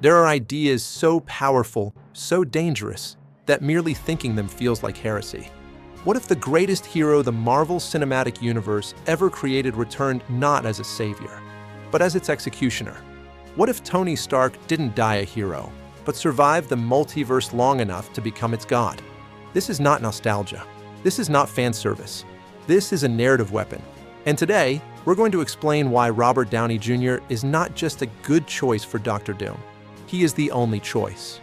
There are ideas so powerful, so dangerous, that merely thinking them feels like heresy. What if the greatest hero the Marvel Cinematic Universe ever created returned not as a savior, but as its executioner? What if Tony Stark didn't die a hero, but survived the multiverse long enough to become its god? This is not nostalgia. This is not fan service. This is a narrative weapon. And today, we're going to explain why Robert Downey Jr. is not just a good choice for Dr. Doom. He is the only choice.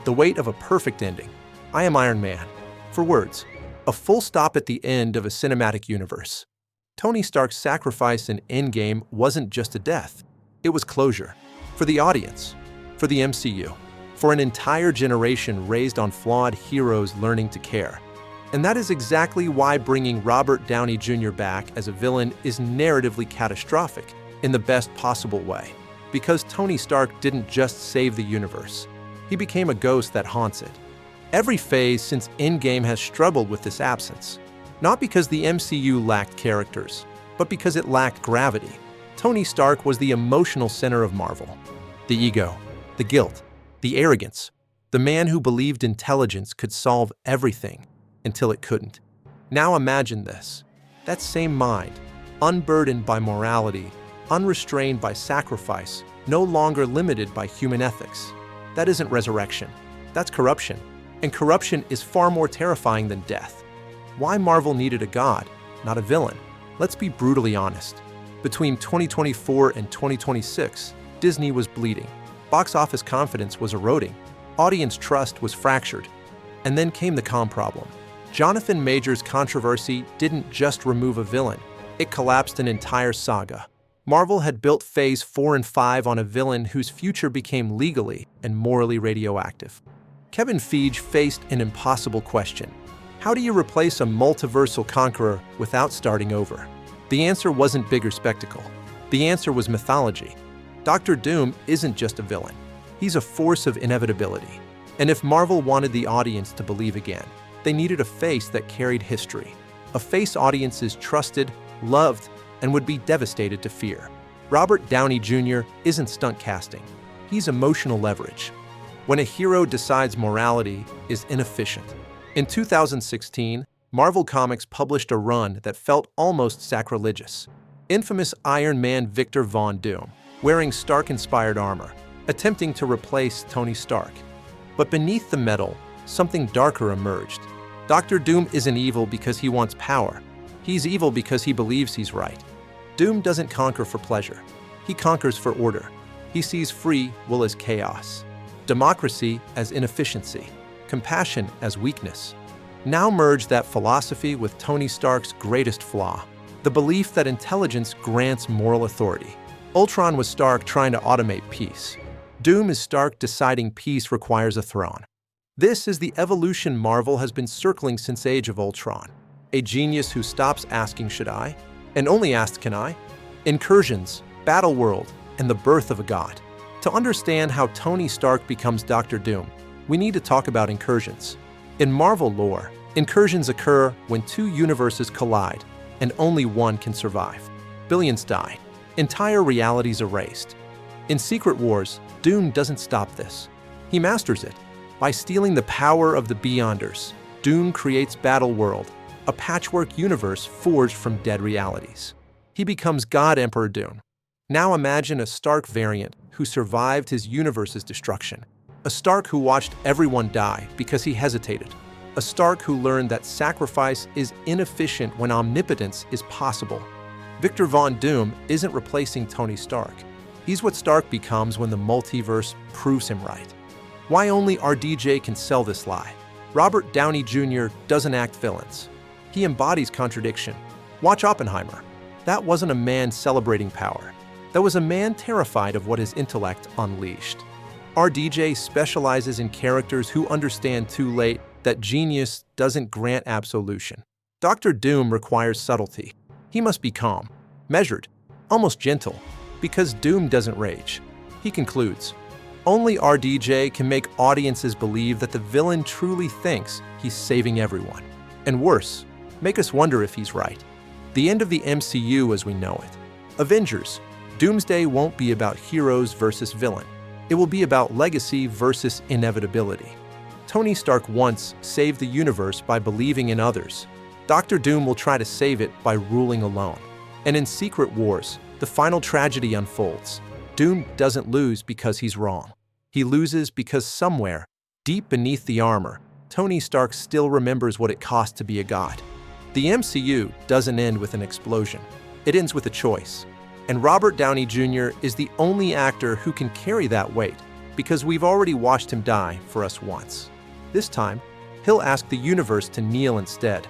The weight of a perfect ending. I am Iron Man. For words, a full stop at the end of a cinematic universe. Tony Stark's sacrifice in Endgame wasn't just a death. It was closure. For the audience. For the MCU. For an entire generation raised on flawed heroes learning to care. And that is exactly why bringing Robert Downey Jr. back as a villain is narratively catastrophic in the best possible way. Because Tony Stark didn't just save the universe. He became a ghost that haunts it. Every phase since Endgame has struggled with this absence. Not because the MCU lacked characters, but because it lacked gravity. Tony Stark was the emotional center of Marvel. The ego, the guilt, the arrogance, the man who believed intelligence could solve everything until it couldn't. Now imagine this. That same mind, unburdened by morality, unrestrained by sacrifice, no longer limited by human ethics. That isn't resurrection. That's corruption. And corruption is far more terrifying than death. Why Marvel needed a god, not a villain? Let's be brutally honest. Between 2024 and 2026, Disney was bleeding. Box office confidence was eroding. Audience trust was fractured. And then came the calm problem. Jonathan Majors' controversy didn't just remove a villain. It collapsed an entire saga. Marvel had built Phase 4 and 5 on a villain whose future became legally and morally radioactive. Kevin Feige faced an impossible question. How do you replace a multiversal conqueror without starting over? The answer wasn't bigger spectacle. The answer was mythology. Dr. Doom isn't just a villain. He's a force of inevitability. And if Marvel wanted the audience to believe again, they needed a face that carried history. A face audiences trusted, loved, and would be devastated to fear. Robert Downey Jr. isn't stunt casting. He's emotional leverage. When a hero decides morality is inefficient. In 2016, Marvel Comics published a run that felt almost sacrilegious. Infamous Iron Man Victor Von Doom, wearing Stark-inspired armor, attempting to replace Tony Stark. But beneath the metal, something darker emerged. Dr. Doom isn't evil because he wants power. He's evil because he believes he's right. Doom doesn't conquer for pleasure. He conquers for order. He sees free will as chaos, democracy as inefficiency, compassion as weakness. Now merge that philosophy with Tony Stark's greatest flaw, the belief that intelligence grants moral authority. Ultron was Stark trying to automate peace. Doom is Stark deciding peace requires a throne. This is the evolution Marvel has been circling since Age of Ultron. A genius who stops asking, should I? And only asks, can I? Incursions, battle world, and the birth of a god. To understand how Tony Stark becomes Dr. Doom, we need to talk about incursions. In Marvel lore, incursions occur when two universes collide, and only one can survive. Billions die. Entire realities erased. In Secret Wars, Doom doesn't stop this. He masters it. By stealing the power of the Beyonders, Doom creates Battle World, a patchwork universe forged from dead realities. He becomes God Emperor Doom. Now imagine a Stark variant who survived his universe's destruction. A Stark who watched everyone die because he hesitated. A Stark who learned that sacrifice is inefficient when omnipotence is possible. Victor Von Doom isn't replacing Tony Stark. He's what Stark becomes when the multiverse proves him right. Why only RDJ can sell this lie? Robert Downey Jr. doesn't act villains. He embodies contradiction. Watch Oppenheimer. That wasn't a man celebrating power. That was a man terrified of what his intellect unleashed. RDJ specializes in characters who understand too late that genius doesn't grant absolution. Dr. Doom requires subtlety. He must be calm, measured, almost gentle, because Doom doesn't rage. He concludes, only RDJ can make audiences believe that the villain truly thinks he's saving everyone. And worse, make us wonder if he's right. The end of the MCU as we know it. Avengers. Doomsday won't be about heroes versus villain. It will be about legacy versus inevitability. Tony Stark once saved the universe by believing in others. Dr. Doom will try to save it by ruling alone. And in Secret Wars, the final tragedy unfolds. Doom doesn't lose because he's wrong. He loses because somewhere, deep beneath the armor, Tony Stark still remembers what it cost to be a god. The MCU doesn't end with an explosion. It ends with a choice. And Robert Downey Jr. is the only actor who can carry that weight because we've already watched him die for us once. This time, he'll ask the universe to kneel instead.